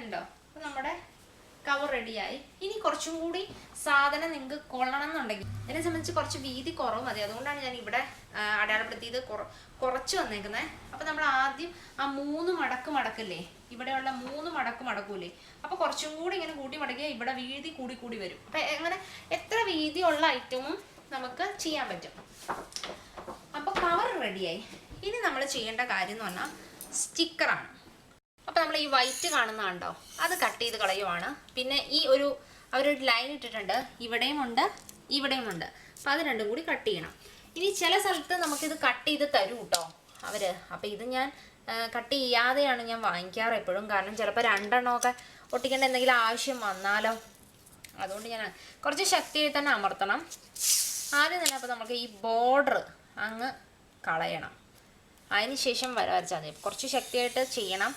കണ്ടോ? അപ്പോൾ നമ്മുടെ കവർ റെഡിയായി. ഇനി കുറച്ചും കൂടി സാധനം നിങ്ങൾക്ക് കൊള്ളണം എന്നുണ്ടെങ്കിൽ, എന്നെ സംബന്ധിച്ച് കുറച്ച് വീതി കുറവ് മതി, അതുകൊണ്ടാണ് ഞാൻ ഇവിടെ അടയാളപ്പെടുത്തിയത് കുറച്ച് വന്നേക്കുന്നത്. അപ്പോൾ നമ്മൾ ആദ്യം ആ 3 മടക്ക് മടക്കില്ലേ, ഇവിടെയുള്ള 3 മടക്ക് മടക്കൂലേ, അപ്പോൾ കുറച്ചും കൂടി ഇങ്ങനെ കൂട്ടി മടക്കിയാൽ ഇവിടെ വീതി കൂടി കൂടി വരും. അപ്പം അങ്ങനെ എത്ര വീതിയുള്ള ഐറ്റവും നമുക്ക് ചെയ്യാൻ പറ്റും. അപ്പോൾ കവർ റെഡിയായി. ഇനി നമ്മൾ ചെയ്യേണ്ട കാര്യം എന്ന് പറഞ്ഞാൽ സ്റ്റിക്കറാണ്. അപ്പോൾ നമ്മൾ ഈ വൈറ്റ് കാണുന്ന കണ്ടോ, അത് കട്ട് ചെയ്ത് കളയുവാണ്. പിന്നെ ഈ അവരൊരു ലൈൻ ഇട്ടിട്ടുണ്ട്, ഇവിടെയും ഉണ്ട് ഇവിടെയും ഉണ്ട്. അപ്പോൾ അത് രണ്ടും കൂടി കട്ട് ചെയ്യണം. ഇനി ചില സ്ഥലത്ത് നമുക്കിത് കട്ട് ചെയ്ത് തരും കേട്ടോ അവർ. അപ്പോൾ ഇത് ഞാൻ കട്ട് ചെയ്യാതെയാണ് ഞാൻ വാങ്ങിക്കാറ് എപ്പോഴും. കാരണം ചിലപ്പോൾ 2 എണ്ണമൊക്കെ ഒട്ടിക്കേണ്ട എന്തെങ്കിലും ആവശ്യം വന്നാലോ, അതുകൊണ്ട് ഞാൻ കുറച്ച് ശക്തിയായി തന്നെ അമർത്തണം. ആദ്യം തന്നെ അപ്പോൾ നമുക്ക് ഈ ബോർഡർ അങ്ങ് കളയണം. അതിന് ശേഷം വരച്ചാൽ മതി. കുറച്ച് ശക്തിയായിട്ട് ചെയ്യണം.